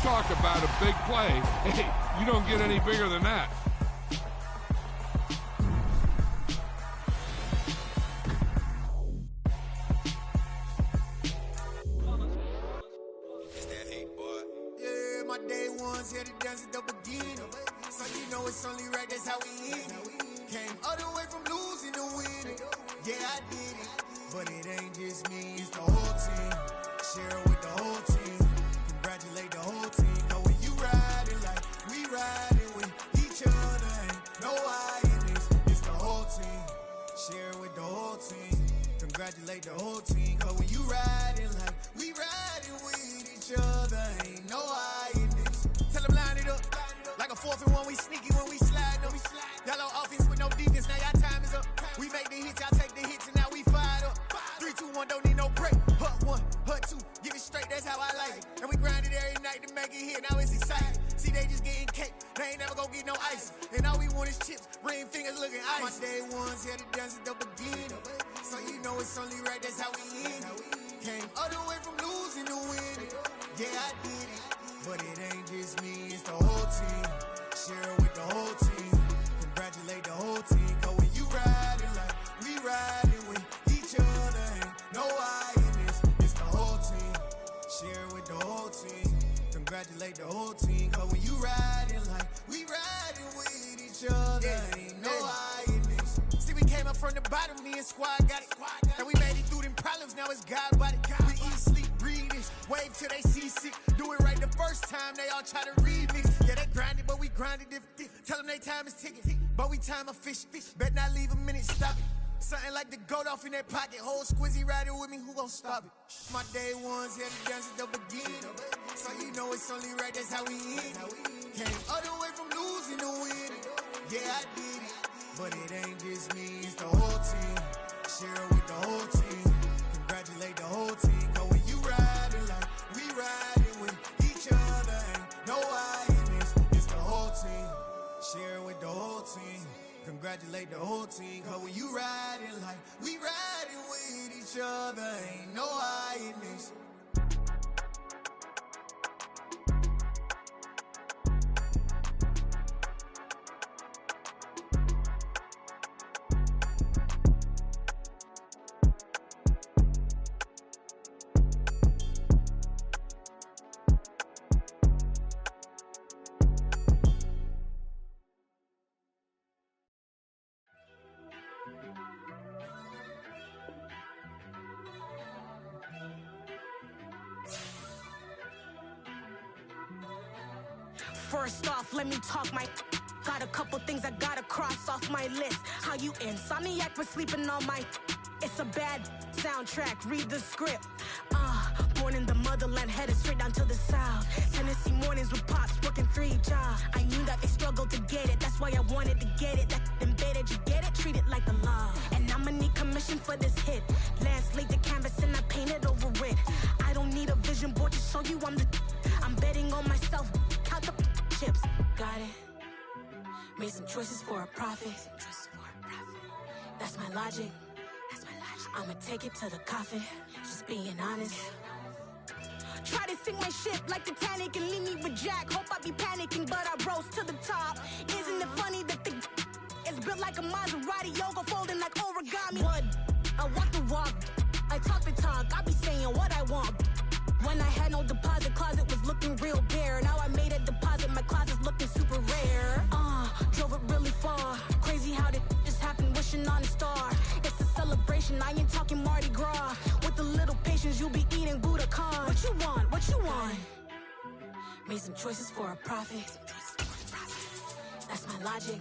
talk about a big play. Hey, you don't get any bigger than that. Yeah, my day ones here to dance at the beginning. So you know it's only right, that's how we end it. Came all the way from losing to winning. Yeah, I did it. But it ain't just me, it's the whole team. Share it with the whole team. Congratulate the whole team. Know when you riding like we riding with each other. Ain't no I in this, it's the whole team. Share it with the whole team. Congratulate the whole team. Cause when you riding like we riding with each other. Ain't no I in this. Tell them line it up. Like a 4th and 1, we sneaky when we slide them. Y'all on offense with no defense, now y'all time is up. We make the hits, y'all take the hits, and now we fired up. 3, 2, 1, don't need no break. Hut 1, hut 2, give it straight, that's how I like it. And we grind it every night to make it hit, now it's exciting. See, they just getting cake, they ain't never gonna get no ice. And all we want is chips, ring fingers looking ice. My day ones here to dance at the beginning. So you know it's only right, that's how we end it. Came all the way from losing to winning. Yeah, I did it. But it ain't just me, it's the whole team. Share it with the whole team. Congratulate the whole team. Cause when you riding like we riding with each other. Ain't no I in this, it's the whole team. Share it with the whole team. Congratulate the whole team. Cause when you riding like we riding with each other. Ain't no I in this. See, we came up from the bottom, me and squad got it. And we made it through them problems, now it's God body. We eat, sleep, breathe this. Wave till they see sick. Do it right the first time, they all try to remix. Yeah, they grinded, but we grinded different. Tell them they time is ticking, but we time a fish. Bet not leave a minute, stop it. Something like the goat off in that pocket. Whole squizzy riding with me, who gon' stop it? My day ones here to dance at the beginning. So you know it's only right, that's how we end it. Came all the way from losing to winning. Yeah, I did it. But it ain't just me, it's the whole team. Share it with the whole team. Congratulate the whole team. Cause when you riding like we riding with each other. Ain't no I in this, it's the whole team. Share it with the whole team. Congratulate the whole team. Cause when you riding like we riding with each other. Ain't no I in this. First off, let me talk my. Got a couple things I gotta cross off my list. How you insomniac for sleeping on my. It's a bad soundtrack, read the script. Born in the motherland, headed straight down to the south. Tennessee mornings with pops, working 3 jobs. I knew that they struggled to get it, that's why I wanted to get it. That embedded, you get it, treat it like a law. And I'ma need commission for this hit. Lance laid the canvas and I painted over it. I don't need a vision board to show you I'm the. I'm betting on myself, count the chips. Got it. Made some choices for a profit. That's my logic. I'ma take it to the coffin. Just being honest. Try to sink my ship like Titanic and leave me with Jack. Hope I be panicking, but I rose to the top. Isn't it funny that the is built like a Maserati, yoga folding like origami? What? I walk the walk. I talk the talk. I be saying what I want. When I had no deposit, closet was looking real bare. Now I made a deposit, my closet's looking super rare. Drove it really far. Crazy how did just happen, wishing on a star. It's a celebration, I ain't talking Mardi Gras. With a little patience, you'll be eating Budokan. What you want? What you want? Made some choices for a profit. That's my logic.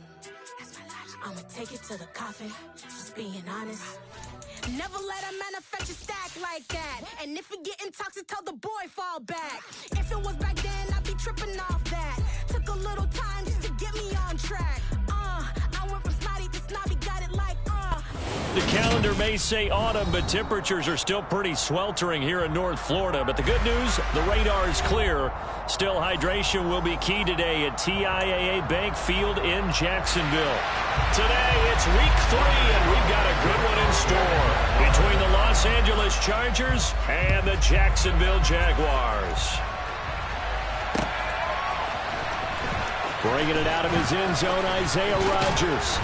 I'ma take it to the coffin. Just being honest. Never let a manufacture stack like that. And if you getting toxic, tell the boy fall back. If it was back then, I'd be tripping off that. Took a little time just to get me on track. I went from snotty to snobby, got it like The calendar may say autumn, but temperatures are still pretty sweltering here in North Florida. But the good news, the radar is clear. Still, hydration will be key today at TIAA Bank Field in Jacksonville. Today, it's week 3, and we've got a good one in store between the Los Angeles Chargers and the Jacksonville Jaguars. Bringing it out of his end zone, Isaiah Rodgers.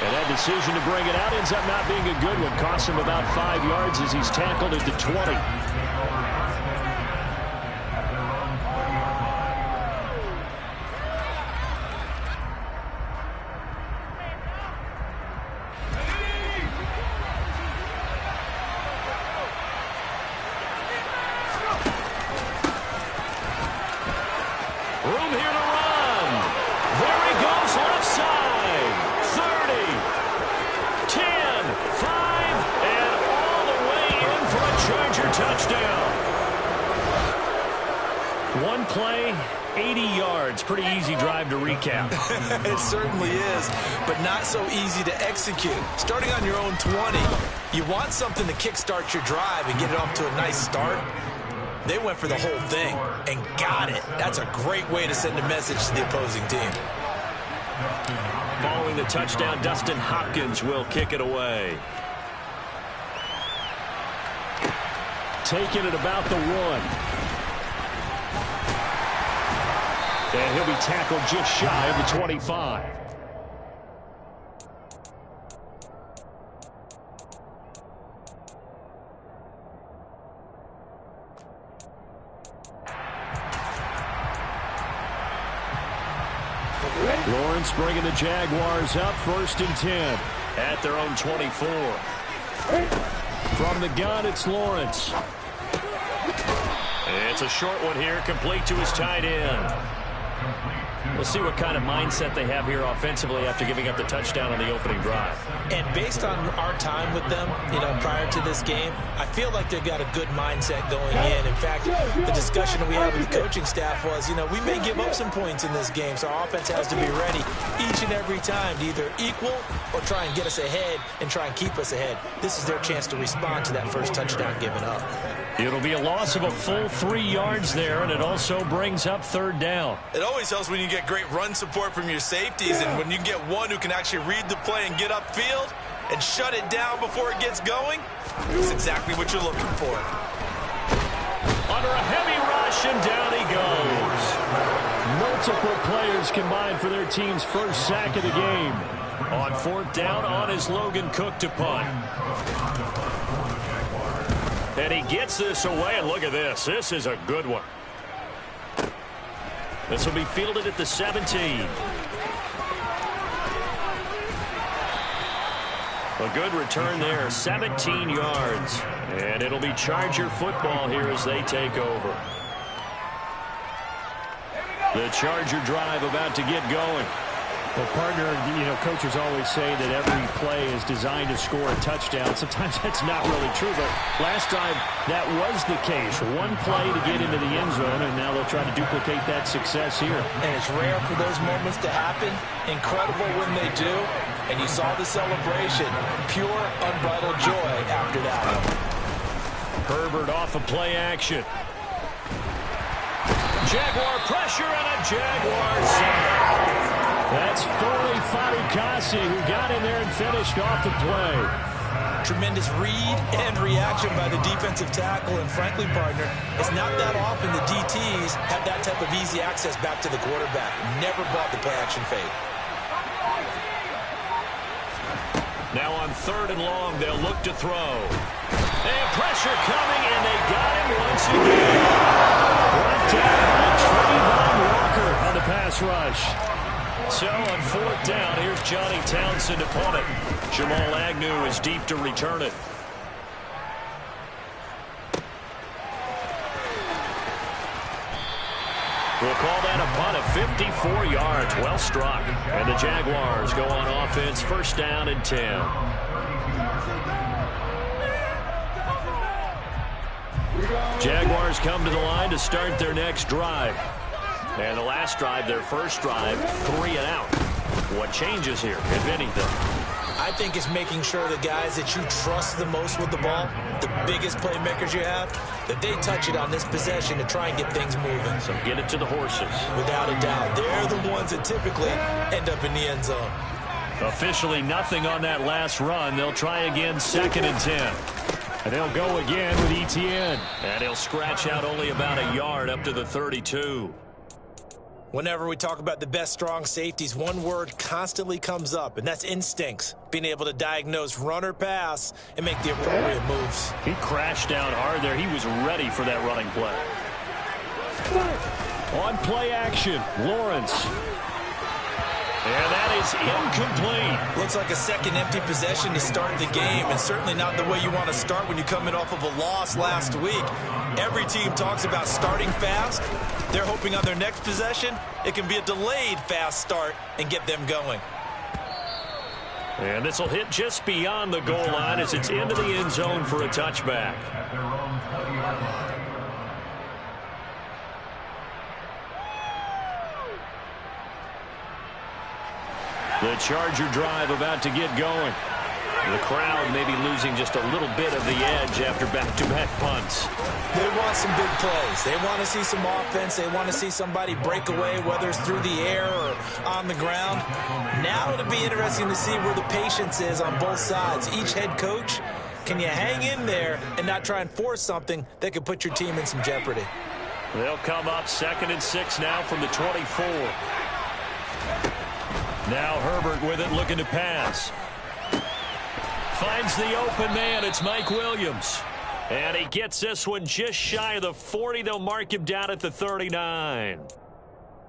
And that decision to bring it out ends up not being a good one. Costs him about 5 yards as he's tackled at the 20. Room here to run. There he goes, left side. 30, 10, 5, and all the way in for a Charger touchdown. One play, 80 yards. Pretty easy drive to recap. It certainly is, but not so easy to execute. Starting on your own 20, you want something to kickstart your drive and get it off to a nice start. They went for the whole thing and got it. That's a great way to send a message to the opposing team. Following the touchdown, Dustin Hopkins will kick it away. Taking it about the 1. And he'll be tackled just shy of the 25. Lawrence bringing the Jaguars up 1st and 10 at their own 24. From the gun, it's Lawrence. It's a short one here, complete to his tight end. We'll see what kind of mindset they have here offensively after giving up the touchdown on the opening drive. And based on our time with them, prior to this game, I feel like they've got a good mindset going in. In fact, the discussion that we had with the coaching staff was, we may give up some points in this game, so our offense has to be ready each and every time to either equal or try and get us ahead and try and keep us ahead. This is their chance to respond to that first touchdown given up. It'll be a loss of a full 3 yards there, and it also brings up 3rd down. It always helps when you get great run support from your safeties, and when you get one who can actually read the play and get upfield and shut it down before it gets going, it's exactly what you're looking for. Under a heavy rush, and down he goes. Multiple players combined for their team's first sack of the game. On 4th down, on is Logan Cook to punt. And he gets this away, and look at this. This is a good one. This will be fielded at the 17. A good return there, 17 yards. And it'll be Charger football here as they take over. The Charger drive about to get going. Well, partner, coaches always say that every play is designed to score a touchdown. Sometimes that's not really true, but last time that was the case. One play to get into the end zone, and now they'll try to duplicate that success here. And it's rare for those moments to happen. Incredible when they do. And you saw the celebration. Pure, unbridled joy after that. Herbert off of play action. Jaguar pressure and a Jaguar sack. That's Foley Fatukasi who got in there and finished off the play. Tremendous read and reaction by the defensive tackle. And frankly, partner, it's not that often the DTs have that type of easy access back to the quarterback. Never bought the play action fade. Now on 3rd and long, they'll look to throw. And pressure coming, and they got him once again. Brought down by Trayvon Walker on the pass rush. So on 4th down, here's Johnny Townsend to punt it. Jamal Agnew is deep to return it. We'll call that a punt of 54 yards. Well struck. And the Jaguars go on offense, 1st down and 10. Jaguars come to the line to start their next drive. And the last drive, their first drive, 3 and out. What changes here, if anything? I think it's making sure the guys that you trust the most with the ball, the biggest playmakers you have, that they touch it on this possession to try and get things moving. So get it to the horses. Without a doubt. They're the ones that typically end up in the end zone. Officially nothing on that last run. They'll try again, 2nd and 10. And they'll go again with Etienne. And he'll scratch out only about a yard up to the 32. Whenever we talk about the best strong safeties, one word constantly comes up, and that's instincts. Being able to diagnose run or pass and make the appropriate moves. He crashed down hard there. He was ready for that running play. On play action, Lawrence. And that is incomplete. Looks like a second empty possession to start the game, and certainly not the way you want to start when you're coming off of a loss last week. Every team talks about starting fast. They're hoping on their next possession, it can be a delayed fast start and get them going. And this will hit just beyond the goal line as it's into the end zone for a touchback. The Charger drive about to get going. The crowd may be losing just a little bit of the edge after back-to-back punts. They want some big plays. They want to see some offense. They want to see somebody break away, whether it's through the air or on the ground. Now it'll be interesting to see where the patience is on both sides. Each head coach, can you hang in there and not try and force something that could put your team in some jeopardy? They'll come up 2nd and 6 now from the 24. Now Herbert with it, looking to pass. Finds the open man. It's Mike Williams. And he gets this one just shy of the 40. They'll mark him down at the 39.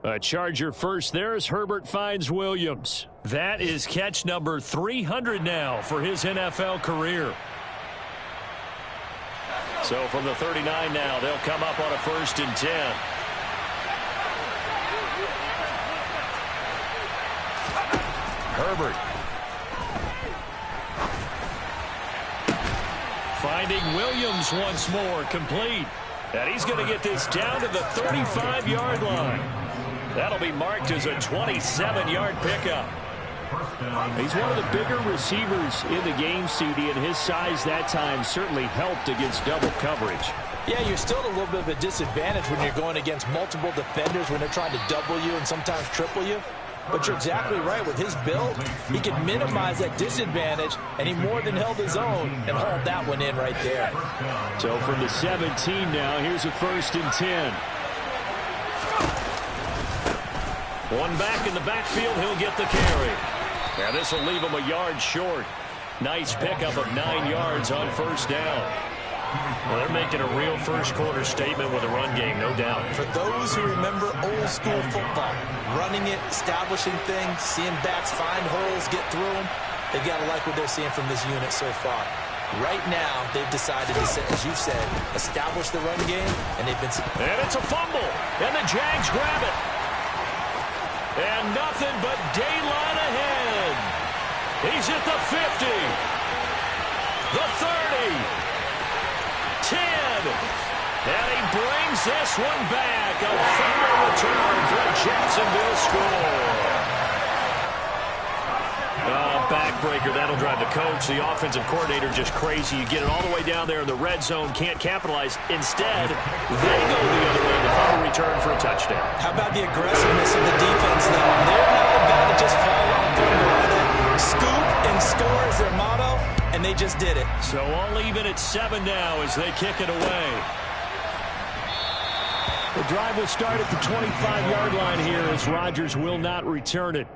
A Charger first there as Herbert finds Williams. That is catch number 300 now for his NFL career. So from the 39 now, they'll come up on a 1st and 10. Herbert. Finding Williams once more, complete. And he's going to get this down to the 35-yard line. That'll be marked as a 27-yard pickup. He's one of the bigger receivers in the game, CD, and his size that time certainly helped against double coverage. Yeah, you're still at a little bit of a disadvantage when you're going against multiple defenders, when they're trying to double you and sometimes triple you. But you're exactly right. With his build, he can minimize that disadvantage, and he more than held his own and hauled that one in right there. So from the 17 now, here's a 1st and 10. One back in the backfield, he'll get the carry. Now this will leave him a yard short. Nice pickup of 9 yards on 1st down. Well, they're making a real first-quarter statement with a run game, no doubt. For those who remember old-school football, running it, establishing things, seeing backs find holes, get through them, they've got to like what they're seeing from this unit so far. Right now, they've decided to, as you said, establish the run game, and they've been... And it's a fumble, and the Jags grab it. And nothing but daylight ahead. He's at the 50, the 30, 10, and he brings this one back. A fumble return for Jacksonville score. Backbreaker, that'll drive the coach. The offensive coordinator just crazy. You get it all the way down there in the red zone, can't capitalize. Instead, they go the other way. The fumble return for a touchdown. How about the aggressiveness of the defense, though? They're not about to just fall on fumble, are they? Scoop and score is their motto, and they just did it. So all even at 7 now as they kick it away. The drive will start at the 25-yard line here as Rodgers will not return it.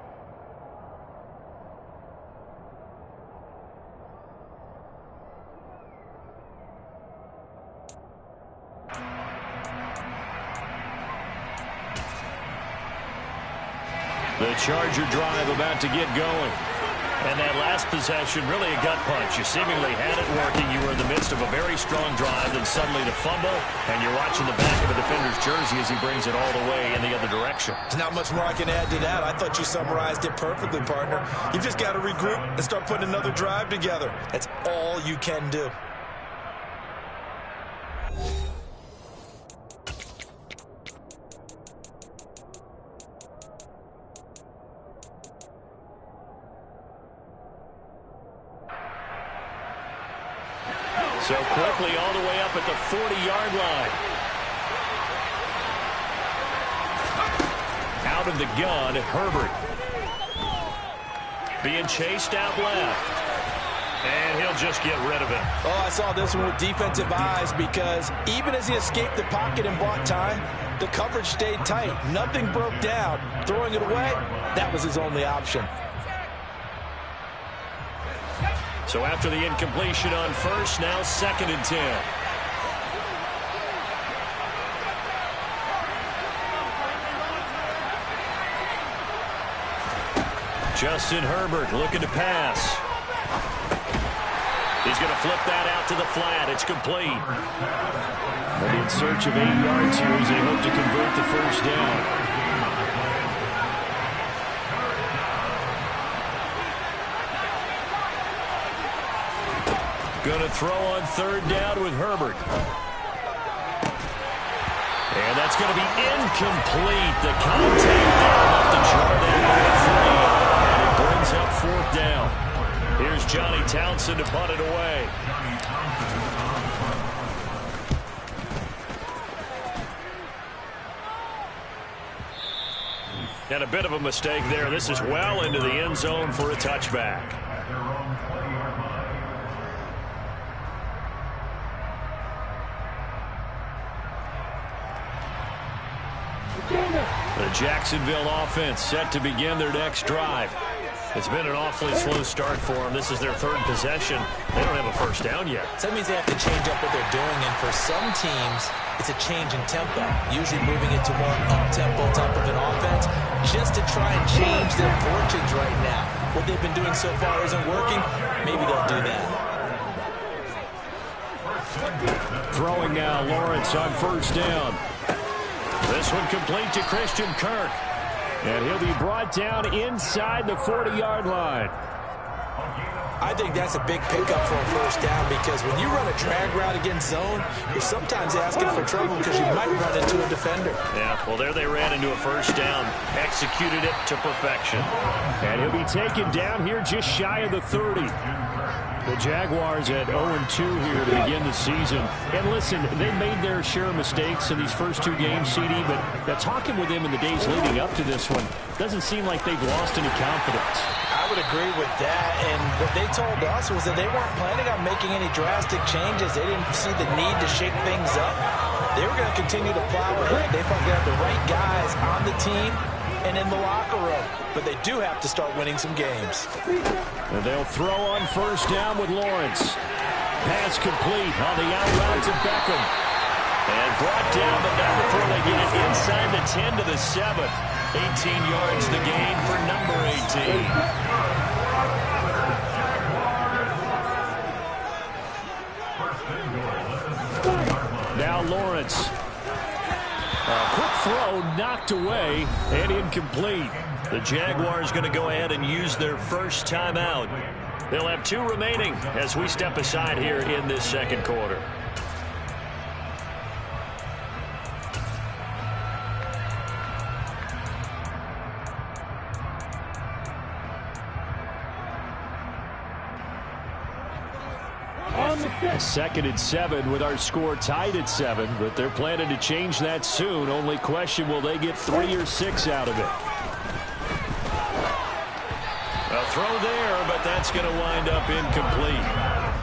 The Charger drive about to get going. And that last possession, really a gut punch. You seemingly had it working. You were in the midst of a very strong drive, then suddenly the fumble, and you're watching the back of a defender's jersey as he brings it all the way in the other direction. There's not much more I can add to that. I thought you summarized it perfectly, partner. You've just got to regroup and start putting another drive together. That's all you can do. So quickly all the way up at the 40-yard line. Out of the gun, Herbert. Being chased out left. And he'll just get rid of it. Oh, I saw this one with defensive eyes because even as he escaped the pocket and bought time, the coverage stayed tight. Nothing broke down. Throwing it away, that was his only option. So after the incompletion on first, now 2nd and 10. Justin Herbert looking to pass. He's going to flip that out to the flat. It's complete. They'll be in search of 8 yards here as they hope to convert the first down. Going to throw on 3rd down with Herbert. And that's going to be incomplete. The contact there enough to jar that ball free. And it brings up 4th down. Here's Johnny Townsend to punt it away. And a bit of a mistake there. This is well into the end zone for a touchback. The Jacksonville offense set to begin their next drive. It's been an awfully slow start for them. This is their 3rd possession. They don't have a first down yet. So that means they have to change up what they're doing, and for some teams, it's a change in tempo, usually moving it to more up-tempo type of an offense, just to try and change their fortunes right now. What they've been doing so far isn't working. Maybe they'll do that. Throwing now, Lawrence on 1st down. This one complete to Christian Kirk. And he'll be brought down inside the 40-yard line. I think that's a big pickup for a first down because when you run a drag route against zone, you're sometimes asking for trouble because you might run into a defender. Yeah, well, there they ran into a first down, executed it to perfection. And he'll be taken down here just shy of the 30. The Jaguars at 0-2 here to begin the season. And listen, they made their share of mistakes in these first 2 games, CD, but talking with them in the days leading up to this one, doesn't seem like they've lost any confidence. I would agree with that, and what they told us was that they weren't planning on making any drastic changes. They didn't see the need to shake things up. They were going to continue to plow ahead. They thought they had the right guys on the team and in the locker room, but they do have to start winning some games. And they'll throw on 1st down with Lawrence. Pass complete on the out route to Beckham. And brought down, but not before they get it inside the 10 to the 7. 18 yards the gain for number 18. Now Lawrence. A quick throw knocked away and incomplete. The Jaguars going to go ahead and use their first timeout. They'll have 2 remaining as we step aside here in this 2nd quarter. A 2nd and 7 with our score tied at 7, but they're planning to change that soon. Only question, will they get 3 or 6 out of it? A throw there, but that's going to wind up incomplete.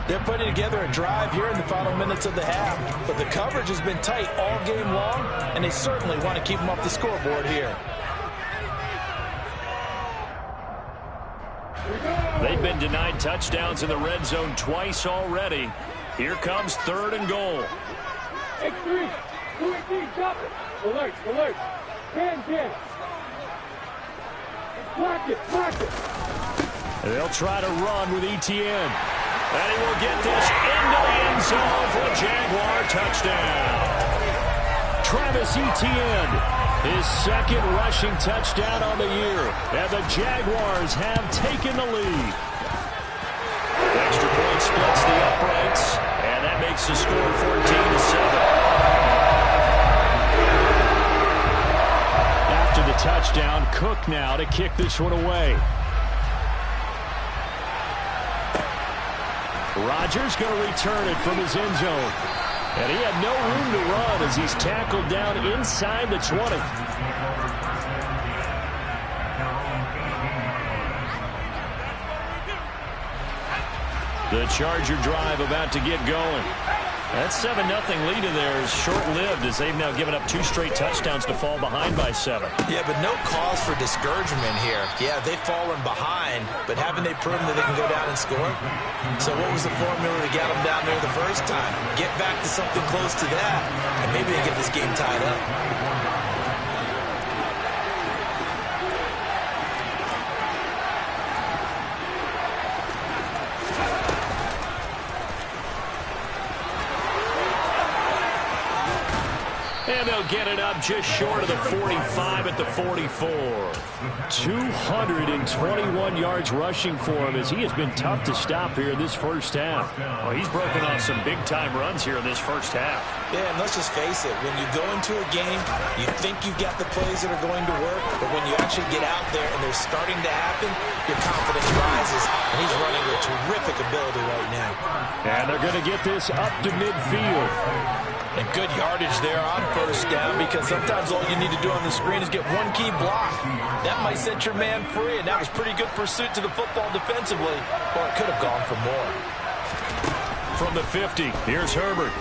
They're putting together a drive here in the final minutes of the half, but the coverage has been tight all game long, and they certainly want to keep them off the scoreboard here. They've been denied touchdowns in the red zone twice already. Here comes 3rd and goal. X3, 2-18, drop it. Alert, alert. 10. Block it. They'll try to run with Etienne. And he will get this into the end zone for a Jaguar touchdown. Travis Etienne, his 2nd rushing touchdown on the year. And the Jaguars have taken the lead. Extra point splits the uprights, and that makes the score 14-7. After the touchdown, Cook now to kick this one away. Rodgers going to return it from his end zone. And he had no room to run as he's tackled down inside the 20. The Charger drive about to get going. That 7-0 lead in there is short-lived as they've now given up 2 straight touchdowns to fall behind by 7. Yeah, but no cause for discouragement here. Yeah, they've fallen behind, but haven't they proven that they can go down and score? So what was the formula to get them down there the first time? Get back to something close to that, and maybe they get this game tied up. And they'll get it up just short of the 45 at the 44. 221 yards rushing for him as he has been tough to stop here in this first half. Well, he's broken off some big-time runs here in this first half. Yeah, and let's just face it. When you go into a game, you think you've got the plays that are going to work, but when you actually get out there and they're starting to happen, your confidence rises, and he's running with terrific ability right now. And they're going to get this up to midfield. And good yardage there on first down, because sometimes all you need to do on the screen is get one key block. That might set your man free, and that was pretty good pursuit to the football defensively. Or it could have gone for more. From the 50, here's Herbert.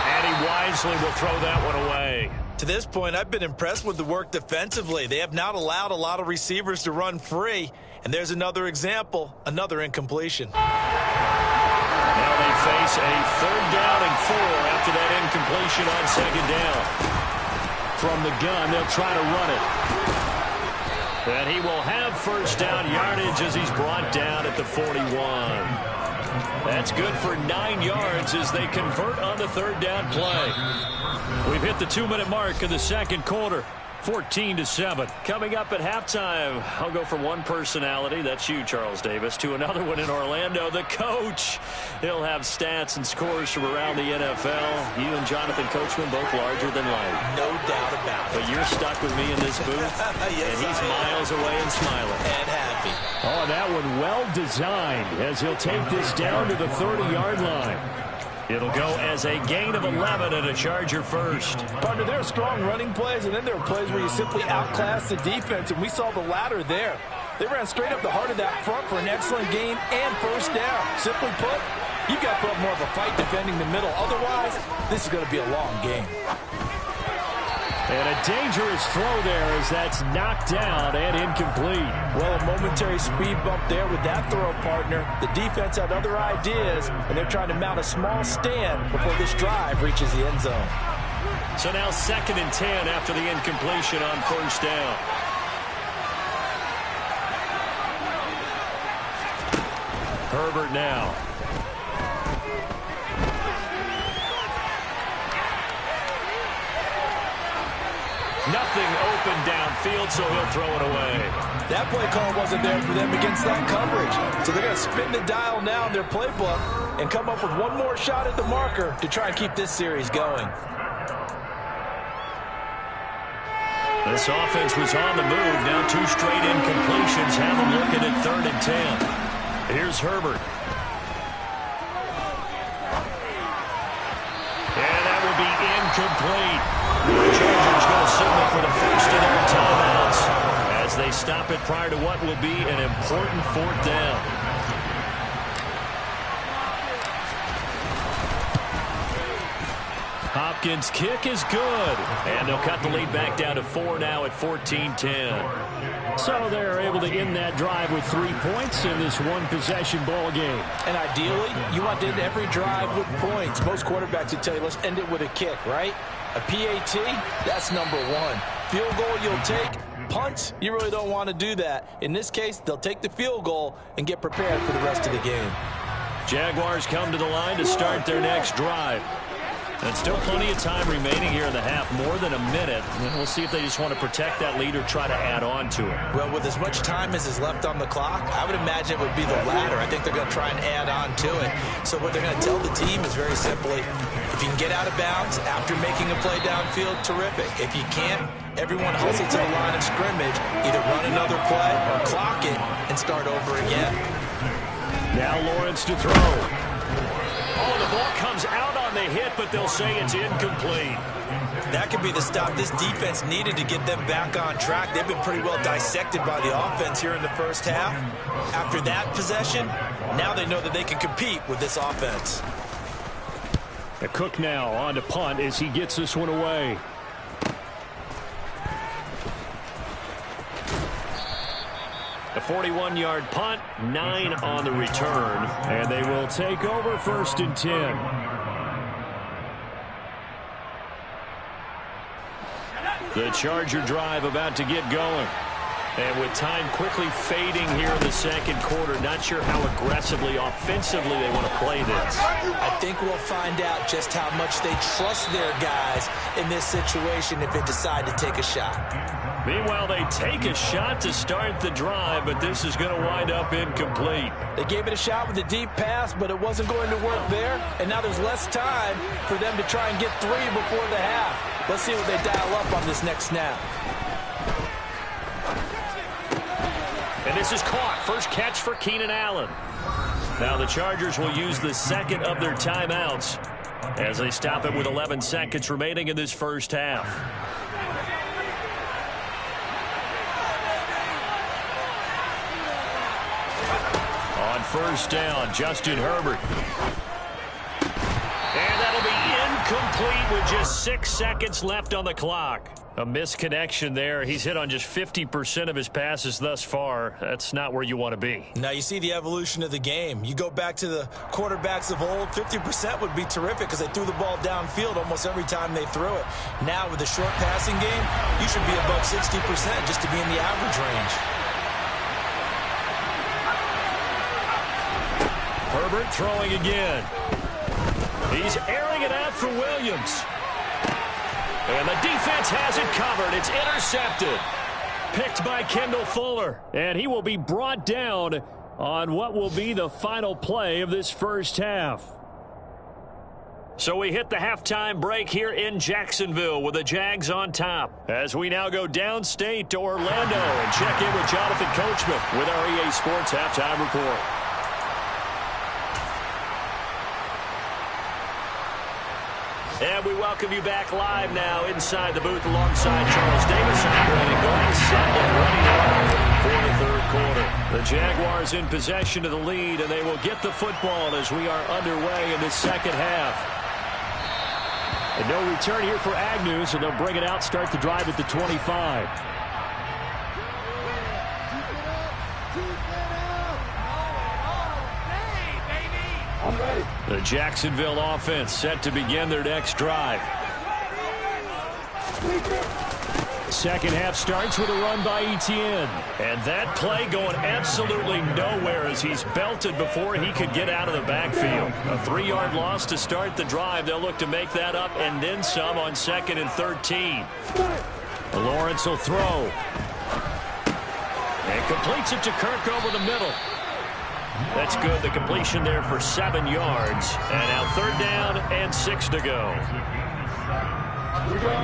And he wisely will throw that one away. To this point, I've been impressed with the work defensively. They have not allowed a lot of receivers to run free. And there's another example, another incompletion. Now they face a 3rd down and 4 after that incompletion on 2nd down. From the gun, they'll try to run it. And he will have first down yardage as he's brought down at the 41. That's good for 9 yards as they convert on the 3rd down play. We've hit the 2-minute mark of the second quarter. 14-7. Coming up at halftime, I'll go from one personality, that's you, Charles Davis, to another one in Orlando, the coach. He'll have stats and scores from around the NFL. You and Jonathan Coachman both larger than life. No doubt about it. But you're stuck with me in this booth, yes, and he's miles away and smiling. And happy. Oh, that one well designed as he'll take this down to the 30-yard line. It'll go as a gain of 11 and a Charger first. Partner, there are strong running plays, and then there are plays where you simply outclass the defense, and we saw the latter there. They ran straight up the heart of that front for an excellent gain and first down. Simply put, you've got to put up more of a fight defending the middle. Otherwise, this is going to be a long game. And a dangerous throw there as that's knocked down and incomplete. Well, a momentary speed bump there with that throw, partner. The defense had other ideas, and they're trying to mount a small stand before this drive reaches the end zone. So now 2nd and 10 after the incompletion on first down. Herbert now. Nothing open downfield, so he'll throw it away. That play call wasn't there for them against that coverage. So they're going to spin the dial now in their playbook and come up with one more shot at the marker to try and keep this series going. This offense was on the move. Now 2 straight incompletions have them looking at 3rd and 10. Here's Herbert. And that will be incomplete. The Chargers going to signal for the first of their timeouts as they stop it prior to what will be an important 4th down. Hopkins' kick is good, and they'll cut the lead back down to 4 now at 14-10. So they're able to end that drive with 3 points in this one-possession ball game. And ideally, you want to end every drive with points. Most quarterbacks would tell you, let's end it with a kick, right? A PAT, that's number 1. Field goal you'll take. Punts, you really don't want to do that. In this case, they'll take the field goal and get prepared for the rest of the game. Jaguars come to the line to start their next drive. And still plenty of time remaining here in the half, more than a minute. And we'll see if they just want to protect that lead or try to add on to it. Well, with as much time as is left on the clock, I would imagine it would be the latter. I think they're going to try and add on to it. So what they're going to tell the team is very simply, if you can get out of bounds after making a play downfield, terrific. If you can't, everyone hustle to the line of scrimmage, either run another play or clock it and start over again. Now Lawrence to throw. Oh, the ball comes out on the hit, but they'll say it's incomplete. That could be the stop this defense needed to get them back on track. They've been pretty well dissected by the offense here in the first half. After that possession, now they know that they can compete with this offense. The Cook now on to punt as he gets this one away. A 41-yard punt, 9 on the return, and they will take over 1st and 10. The Charger drive about to get going. And with time quickly fading here in the second quarter, not sure how aggressively, offensively they want to play this. I think we'll find out just how much they trust their guys in this situation if they decide to take a shot. Meanwhile, they take a shot to start the drive, but this is going to wind up incomplete. They gave it a shot with a deep pass, but it wasn't going to work there. And now there's less time for them to try and get 3 before the half. Let's see what they dial up on this next snap. And this is caught. First catch for Keenan Allen. Now the Chargers will use the second of their timeouts as they stop it with 11 seconds remaining in this first half. On first down, Justin Herbert. And that'll be incomplete with just 6 seconds left on the clock. A misconnection there. He's hit on just 50% of his passes thus far. That's not where you want to be. Now you see the evolution of the game. You go back to the quarterbacks of old, 50% would be terrific because they threw the ball downfield almost every time they threw it. Now with the short passing game, you should be above 60% just to be in the average range. Herbert throwing again. He's airing it out for Williams. And the defense has it covered. It's intercepted. Picked by Kendall Fuller. And he will be brought down on what will be the final play of this first half. So we hit the halftime break here in Jacksonville with the Jags on top. As we now go downstate to Orlando and check in with Jonathan Coachman with our EA Sports Halftime Report. And we welcome you back live now inside the booth alongside Charles Davis operating going set and ready for the third quarter. The Jaguars in possession of the lead, and they will get the football as we are underway in this second half. And no return here for Agnew, so they'll bring it out, start the drive at the 25. I'm ready. The Jacksonville offense set to begin their next drive. Second half starts with a run by Etienne. And that play going absolutely nowhere as he's belted before he could get out of the backfield. A 3-yard loss to start the drive. They'll look to make that up and then some on 2nd and 13. Lawrence will throw. And completes it to Kirk over the middle. That's good. The completion there for 7 yards. And now 3rd down and 6 to go.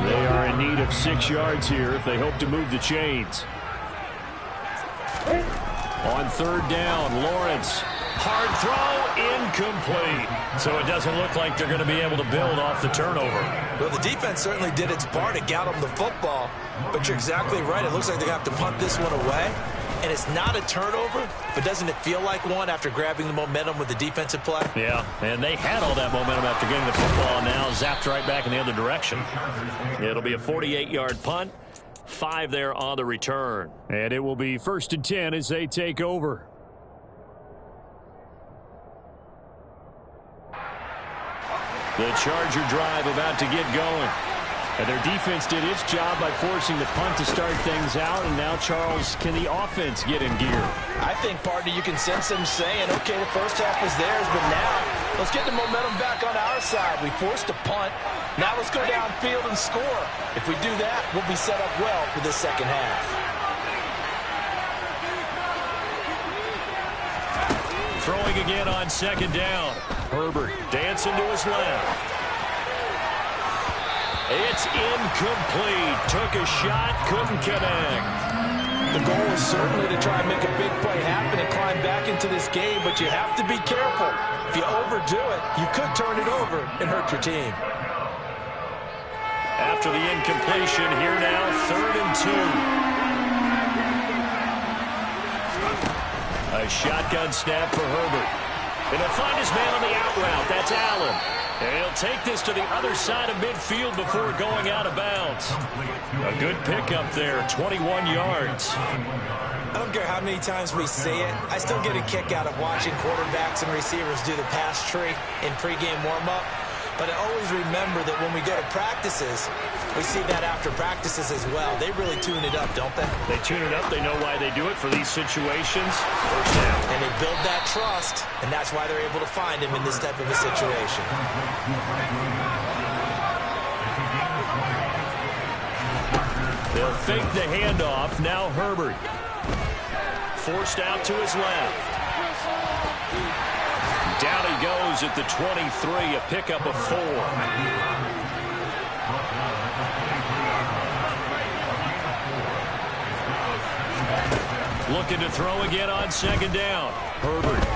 They are in need of 6 yards here if they hope to move the chains. On 3rd down, Lawrence. Hard throw, incomplete. So it doesn't look like they're going to be able to build off the turnover. Well, the defense certainly did its part to get them the football. But you're exactly right. It looks like they're going to have to punt this one away. And it's not a turnover, but doesn't it feel like one after grabbing the momentum with the defensive play? Yeah, and they had all that momentum after getting the football, and now zapped right back in the other direction. It'll be a 48-yard punt, 5 there on the return. And it will be 1st and 10 as they take over. The Charger drive about to get going. And their defense did its job by forcing the punt to start things out. And now, Charles, can the offense get in gear? I think, partner, you can sense them saying, okay, the first half was theirs, but now let's get the momentum back on our side. We forced a punt. Now let's go downfield and score. If we do that, we'll be set up well for this second half. Throwing again on 2nd down. Herbert dancing to his left. It's incomplete. Took a shot, couldn't connect. The goal is certainly to try and make a big play happen and climb back into this game, but you have to be careful. If you overdo it, you could turn it over and hurt your team. after the incompletion. Here now, 3rd and 2. A shotgun snap for Herbert. And he'll find his man on the out route. That's Allen. And he'll take this to the other side of midfield before going out of bounds. A good pickup there, 21 yards. I don't care how many times we see it. I still get a kick out of watching quarterbacks and receivers do the pass tree in pregame warm-up. But I always remember that when we go to practices, we see that after practices as well. They really tune it up, don't they? They tune it up. They know why they do it for these situations. First down. And they build that trust, and that's why they're able to find him in this type of a situation. They'll fake the handoff. Now Herbert. Forced out to his left. Down he goes at the 23, a pickup of 4. Looking to throw again on 2nd down. Herbert.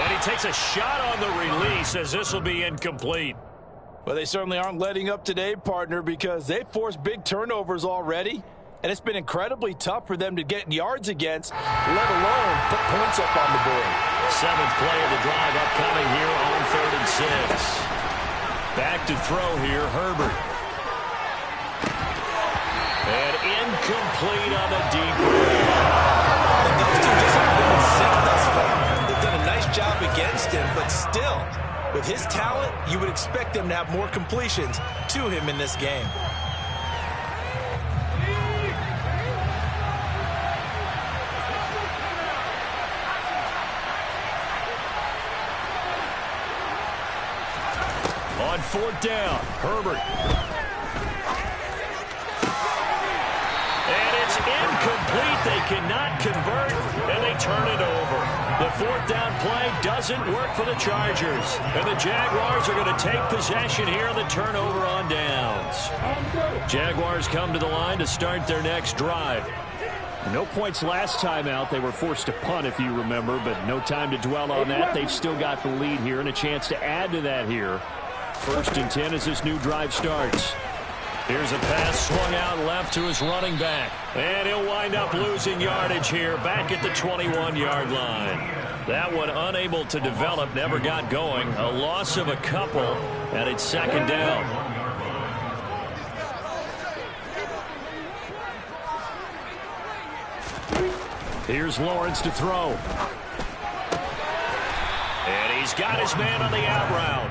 And he takes a shot on the release as this will be incomplete. Well, they certainly aren't letting up today, partner, because they've forced big turnovers already. And it's been incredibly tough for them to get yards against, let alone put points up on the board. 7th play of the drive upcoming here on 3rd and 6. Back to throw here, Herbert. And incomplete on the deep ball. And those two just haven't been in sync thus far. They've done a nice job against him, but still, with his talent, you would expect them to have more completions to him in this game. On 4th down, Herbert. And it's incomplete. They cannot convert, and they turn it over. The 4th down play doesn't work for the Chargers. And the Jaguars are going to take possession here on the turnover on downs. Jaguars come to the line to start their next drive. No points last time out. They were forced to punt, if you remember, but no time to dwell on that. They've still got the lead here and a chance to add to that here. 1st and 10 as this new drive starts. Here's a pass swung out left to his running back. And he'll wind up losing yardage here back at the 21-yard line. That one unable to develop, never got going. A loss of a couple, and it's 2nd down. Here's Lawrence to throw. And he's got his man on the out route.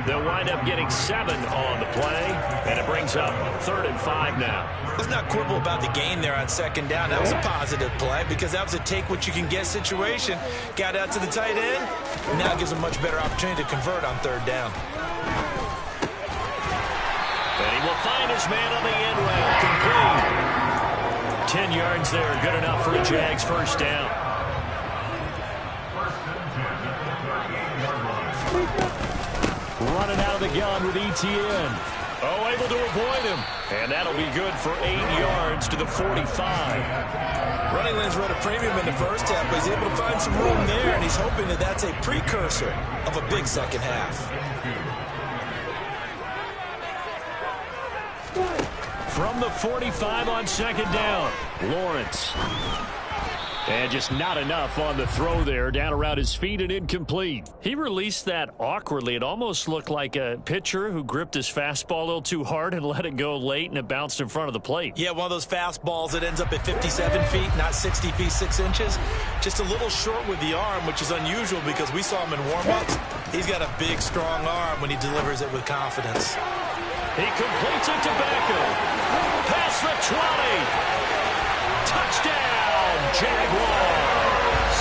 They'll wind up getting 7 on the play, and it brings up 3rd and 5 now. Let's not quibble about the gain there on 2nd down. That was a positive play because that was a take-what-you-can-get situation. Got out to the tight end. Now gives a much better opportunity to convert on 3rd down. And he will find his man on the end route. Complete. 10 yards there. Good enough for a Jags 1st down. Running out of the gun with Etienne. Oh, able to avoid him. And that'll be good for 8 yards to the 45. Running lanes were at a premium in the first half, but he's able to find some room there, and he's hoping that that's a precursor of a big second half. From the 45 on 2nd down, Lawrence. And just not enough on the throw there, down around his feet and incomplete. He released that awkwardly. It almost looked like a pitcher who gripped his fastball a little too hard and let it go late, and it bounced in front of the plate. Yeah, one of those fastballs that ends up at 57 feet, not 60 feet, 6 inches. Just a little short with the arm, which is unusual because we saw him in warm-ups. He's got a big, strong arm when he delivers it with confidence. He completes it to Beckham. Past the 20. Touchdown, Jaguars.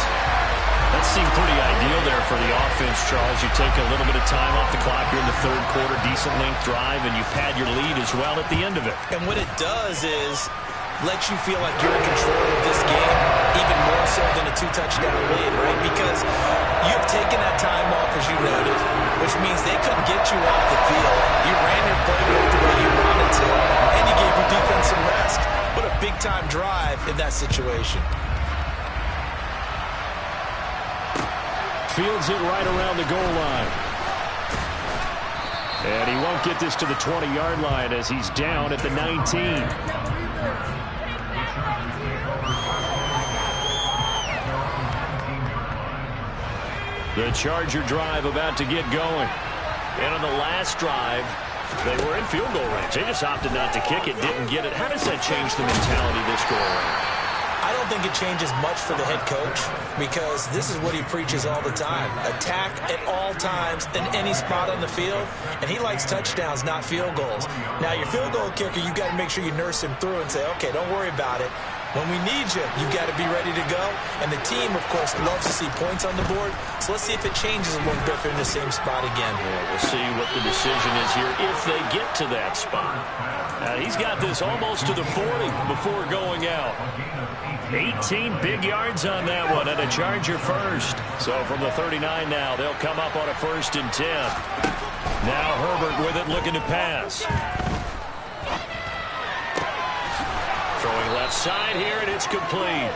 That seemed pretty ideal there for the offense, Charles. You take a little bit of time off the clock here in the 3rd quarter, decent length drive, and you pad your lead as well at the end of it. And what it does is let you feel like you're in control of this game, even more so than a 2-touchdown lead, right? Because you've taken that time off, as you noted, which means they couldn't get you off the field. You ran your playbook the way you wanted to, and you gave your defense some rest. What a big-time drive in that situation. Fields it right around the goal line. And he won't get this to the 20-yard line as he's down at the 19. The Charger drive about to get going. And on the last drive, they were in field goal range. They just opted not to kick it, didn't get it. How does that change the mentality this go around? I don't think it changes much for the head coach because this is what he preaches all the time. Attack at all times in any spot on the field, and he likes touchdowns, not field goals. Now, your field goal kicker, you got to make sure you nurse him through and say, okay, don't worry about it. When we need you, you've got to be ready to go. And the team, of course, loves to see points on the board. So let's see if it changes a little bit if they're in the same spot again. Yeah, we'll see what the decision is here if they get to that spot. He's got this almost to the 40 before going out. 18 big yards on that one, and a Charger first. So from the 39 now, they'll come up on a 1st and 10. Now Herbert with it, looking to pass. Throwing left side here, and it's complete.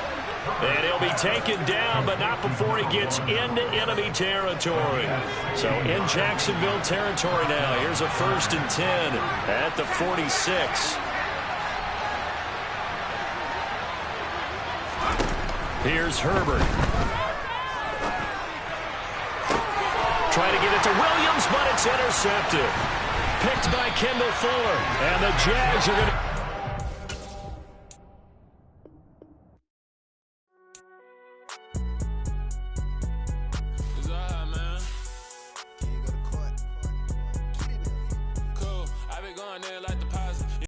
And he'll be taken down, but not before he gets into enemy territory. So in Jacksonville territory now. Here's a 1st and 10 at the 46. Here's Herbert. Trying to get it to Williams, but it's intercepted. Picked by Kendall Fuller. And the Jags are going to...